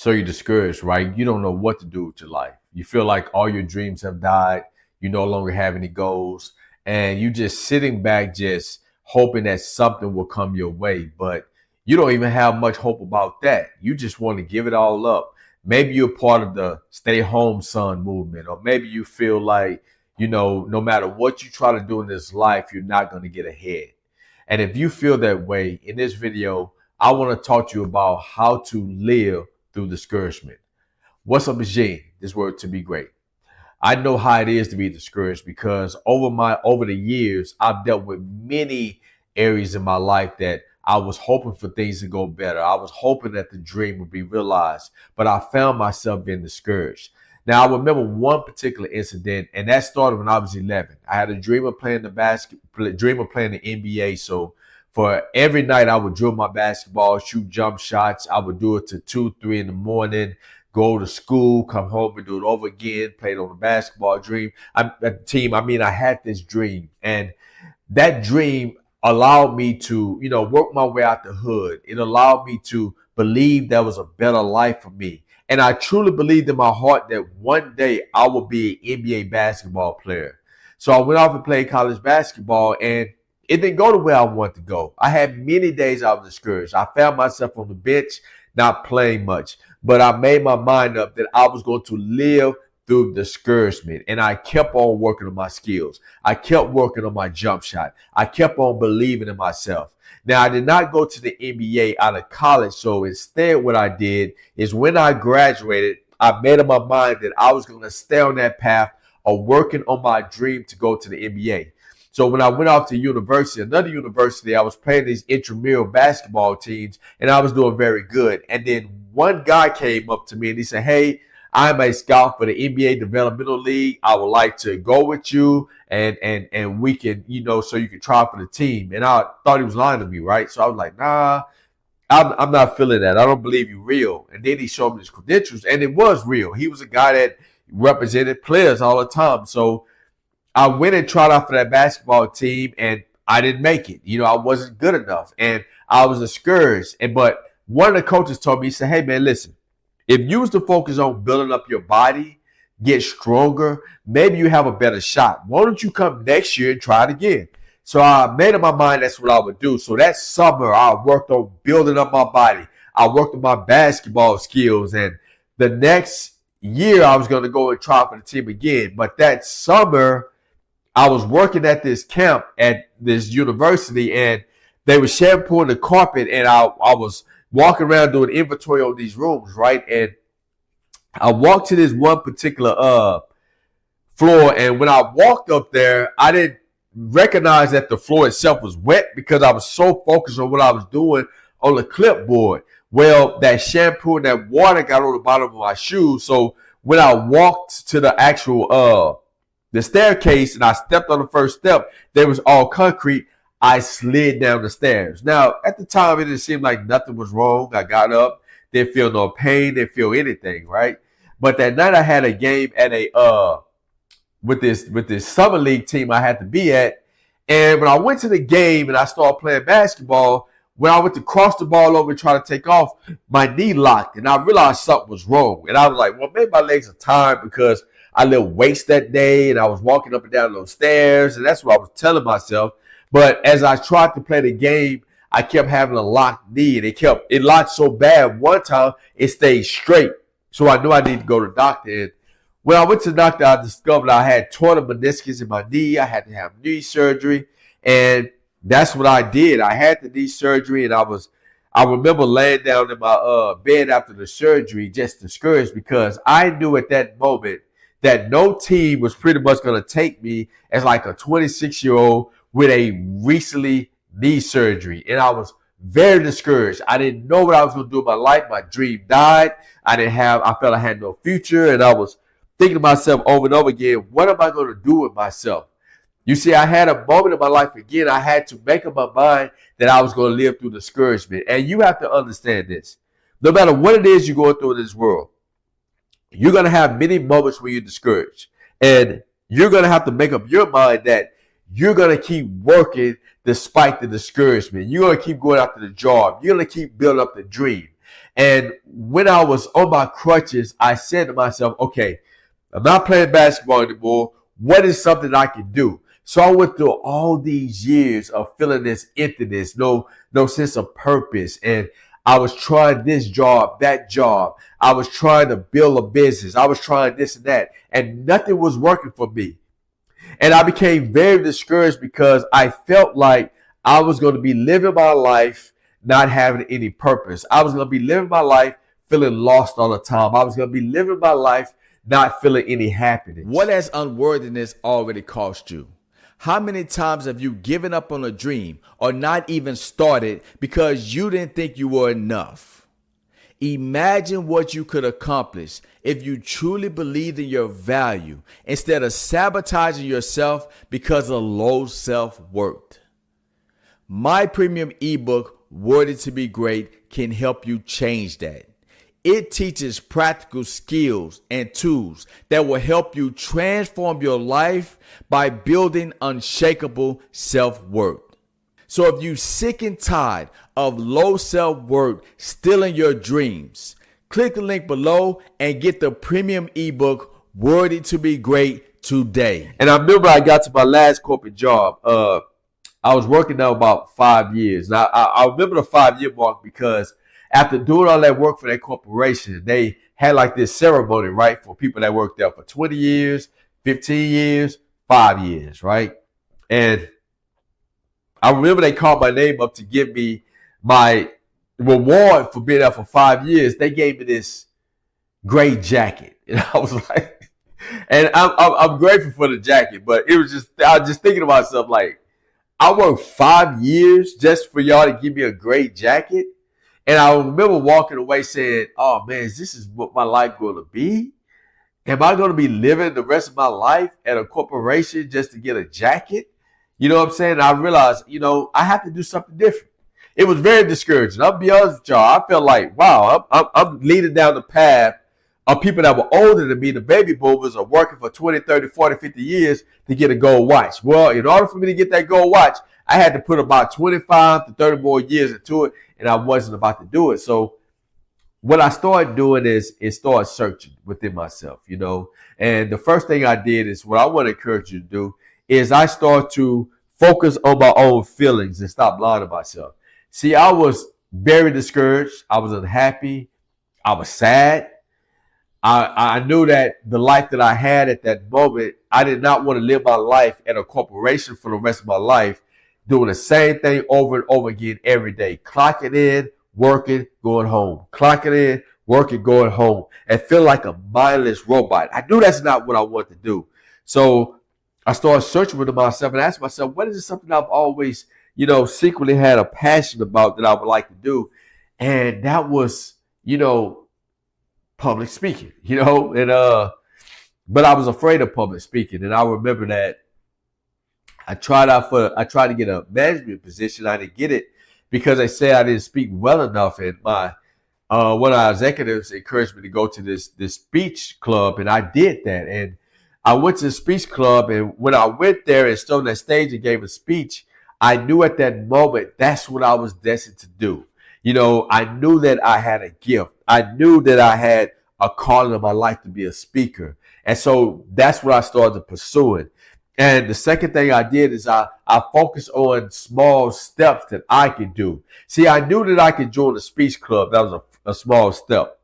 So you're discouraged, right? You don't know what to do with your life. You feel like all your dreams have died. You no longer have any goals. And you just sitting back, just hoping that something will come your way. But you don't even have much hope about that. You just want to give it all up. Maybe you're part of the stay home son movement, or maybe you feel like, no matter what you try to do in this life, you're not going to get ahead. And if you feel that way, in this video, I want to talk to you about how to live through discouragement. What's up, Gene? This word to be great. I know how it is to be discouraged because over the years, I've dealt with many areas in my life that I was hoping for things to go better. I was hoping that the dream would be realized, but I found myself being discouraged. Now, I remember one particular incident, and that started when I was 11. I had a dream of playing the NBA. So for every night, I would drill my basketball, shoot jump shots. I would do it to 2, 3 in the morning, go to school, come home and do it over again, played on the basketball team. I had this dream, and that dream allowed me to, work my way out the hood. It allowed me to believe there was a better life for me. And I truly believed in my heart that one day I would be an NBA basketball player. So I went off and played college basketball, and it didn't go the way I wanted to go. I had many days I was discouraged. I found myself on the bench, not playing much. But I made my mind up that I was going to live through discouragement. And I kept on working on my skills. I kept working on my jump shot. I kept on believing in myself. Now, I did not go to the NBA out of college. So instead, what I did is when I graduated, I made up my mind that I was going to stay on that path of working on my dream to go to the NBA. So when I went off to another university, I was playing these intramural basketball teams, and I was doing very good. And then one guy came up to me and he said, "Hey, I'm a scout for the NBA Developmental League. I would like to go with you and we can, so you can try for the team." And I thought he was lying to me, right? So I was like, nah, I'm not feeling that. I don't believe you real. And then he showed me his credentials, and it was real. He was a guy that represented players all the time. So I went and tried out for that basketball team, and I didn't make it. I wasn't good enough, and I was discouraged. But one of the coaches told me, he said, "Hey, man, listen. If you was to focus on building up your body, get stronger, maybe you have a better shot. Why don't you come next year and try it again?" So I made up my mind that's what I would do. So that summer, I worked on building up my body. I worked on my basketball skills. And the next year, I was going to go and try for the team again. But that summer, I was working at this camp at this university, and they were shampooing the carpet, and I was walking around doing inventory on these rooms, right? And I walked to this one particular floor, and when I walked up there, I didn't recognize that the floor itself was wet because I was so focused on what I was doing on the clipboard. Well, that shampoo and that water got on the bottom of my shoes. So when I walked to the actual the staircase and I stepped on the first step, there was all concrete. I slid down the stairs. Now, at the time, it didn't seem like nothing was wrong. I got up, didn't feel no pain, didn't feel anything, right? But that night I had a game at with this summer league team I had to be at. And when I went to the game and I started playing basketball, when I went to cross the ball over and try to take off, my knee locked, and I realized something was wrong. And I was like, well, maybe my legs are tired because I lifted weights that day and I was walking up and down those stairs, and that's what I was telling myself. But as I tried to play the game, I kept having a locked knee, and it locked so bad one time it stayed straight. So I knew I needed to go to the doctor. And when I went to the doctor, I discovered I had torn a meniscus in my knee. I had to have knee surgery, and that's what I did. I had the knee surgery, and I remember laying down in my bed after the surgery, just discouraged because I knew at that moment that no team was pretty much going to take me as like a 26-year-old with a recently knee surgery. And I was very discouraged. I didn't know what I was going to do in my life. My dream died. I felt I had no future. And I was thinking to myself over and over again, what am I going to do with myself? You see, I had a moment in my life again. I had to make up my mind that I was going to live through discouragement. And you have to understand this. No matter what it is you're going through in this world, you're going to have many moments where you're discouraged. And you're going to have to make up your mind that you're going to keep working despite the discouragement. You're going to keep going after the job. You're going to keep building up the dream. And when I was on my crutches, I said to myself, okay, I'm not playing basketball anymore. What is something I can do? So I went through all these years of feeling this emptiness, no sense of purpose. And I was trying this job, that job. I was trying to build a business. I was trying this and that, and nothing was working for me. And I became very discouraged because I felt like I was going to be living my life not having any purpose. I was going to be living my life feeling lost all the time. I was going to be living my life not feeling any happiness. What has unworthiness already cost you? How many times have you given up on a dream or not even started because you didn't think you were enough? Imagine what you could accomplish if you truly believed in your value instead of sabotaging yourself because of low self-worth. My premium ebook, Worthy to be Great, can help you change that. It teaches practical skills and tools that will help you transform your life by building unshakable self-worth. So if you're sick and tired of low self-worth stealing your dreams, click the link below and get the premium ebook, Worthy to be Great, today. And I remember I got to my last corporate job. I was working there about 5 years. Now, I remember the 5-year mark because after doing all that work for that corporation, they had like this ceremony, right, for people that worked there for 20 years, 15 years, 5 years, right? And I remember they called my name up to give me my reward for being there for 5 years. They gave me this gray jacket. And I was like, and I'm grateful for the jacket, but it was just, I was just thinking to myself, like, I worked 5 years just for y'all to give me a great jacket. And I remember walking away saying, oh man, this is what my life going to be? Am I going to be living the rest of my life at a corporation just to get a jacket? You know what I'm saying? And I realized, I have to do something different. It was very discouraging. I'll be honest with y'all. I felt like, wow, I'm leading down the path of people that were older than me. The baby boomers are working for 20, 30, 40, 50 years to get a gold watch. Well, in order for me to get that gold watch, I had to put about 25 to 30 more years into it, and I wasn't about to do it. So what I started doing is start searching within myself, And the first thing I did is what I want to encourage you to do is I start to focus on my own feelings and stop lying to myself. See, I was very discouraged. I was unhappy. I was sad. I knew that the life that I had at that moment, I did not want to live my life at a corporation for the rest of my life, doing the same thing over and over again every day, clocking in, working, going home, clocking in, working, going home, and feel like a mindless robot. I knew that's not what I wanted to do. So I started searching within myself and asked myself, what is something I've always, secretly had a passion about that I would like to do? And that was, public speaking, but I was afraid of public speaking. And I remember that I tried to get a management position. I didn't get it because they said I didn't speak well enough. And one of our executives encouraged me to go to this speech club, and I did that. And I went to the speech club, and when I went there and stood on that stage and gave a speech, I knew at that moment that's what I was destined to do. I knew that I had a gift. I knew that I had a calling in my life to be a speaker. And so that's what I started pursuing. And the second thing I did is I focused on small steps that I could do. See, I knew that I could join the speech club. That was a small step.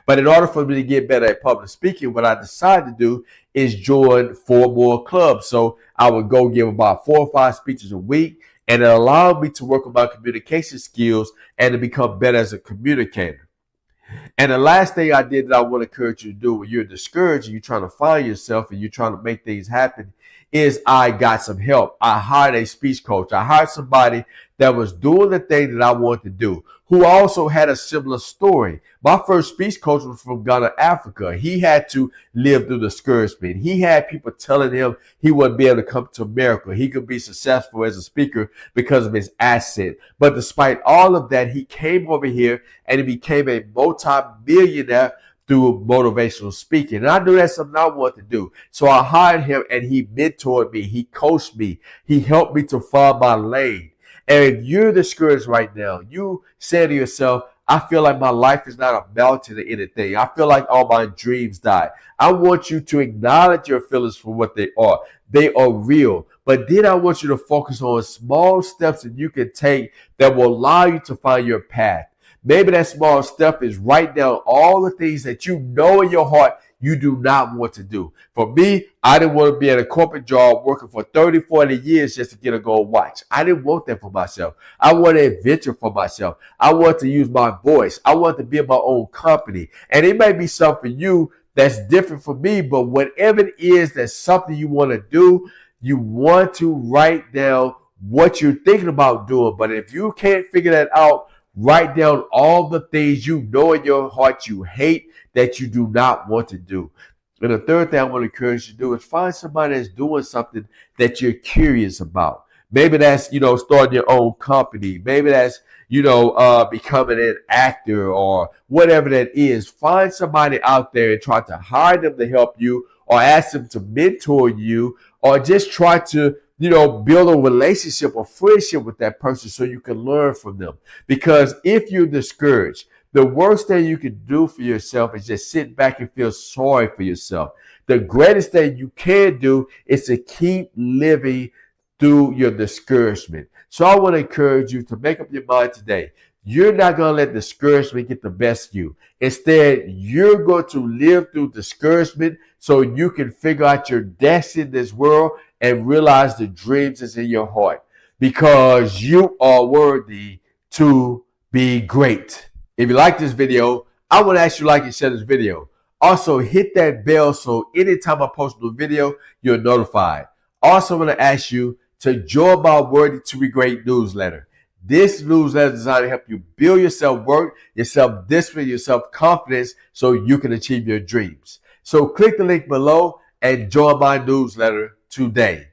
But in order for me to get better at public speaking, what I decided to do is join 4 more clubs. So I would go give about 4 or 5 speeches a week, and it allowed me to work on my communication skills and to become better as a communicator. And the last thing I did that I want to encourage you to do when you're discouraged and you're trying to find yourself and you're trying to make things happen is I got some help. I hired a speech coach. I hired somebody that was doing the thing that I wanted to do, who also had a similar story. My first speech coach was from Ghana, Africa. He had to live through discouragement. He had people telling him he wouldn't be able to come to America. He could be successful as a speaker because of his accent. But despite all of that, he came over here and he became a multi-millionaire through motivational speaking. And I knew that's something I wanted to do. So I hired him and he mentored me. He coached me. He helped me to find my lane. And if you're discouraged right now, you say to yourself, I feel like my life is not amounting to anything. I feel like all my dreams died. I want you to acknowledge your feelings for what they are. They are real. But then I want you to focus on small steps that you can take that will allow you to find your path. Maybe that small step is write down all the things that you know in your heart you do not want to do. For me, I didn't want to be at a corporate job working for 30, 40 years just to get a gold watch. I didn't want that for myself. I wanted adventure for myself. I want to use my voice. I want to build my own company. And it may be something for you that's different from me, but whatever it is that's something you want to do, you want to write down what you're thinking about doing. But if you can't figure that out, write down all the things you know in your heart you hate that you do not want to do. And the third thing I want to encourage you to do is find somebody that's doing something that you're curious about. Maybe that's, starting your own company. Maybe that's, becoming an actor or whatever that is. Find somebody out there and try to hire them to help you or ask them to mentor you or just try to build a relationship or friendship with that person so you can learn from them. Because if you're discouraged, the worst thing you can do for yourself is just sit back and feel sorry for yourself. The greatest thing you can do is to keep living through your discouragement. So I want to encourage you to make up your mind today. You're not going to let discouragement get the best of you. Instead, you're going to live through discouragement so you can figure out your destiny in this world and realize the dreams that's in your heart, because you are worthy to be great. If you like this video, I want to ask you to like and share this video. Also, hit that bell so anytime I post a new video, you're notified. Also, I want to ask you to join my Worthy to Be Great newsletter. This newsletter is designed to help you build your self-worth, your self-discipline, your self-confidence so you can achieve your dreams. So click the link below and join my newsletter today.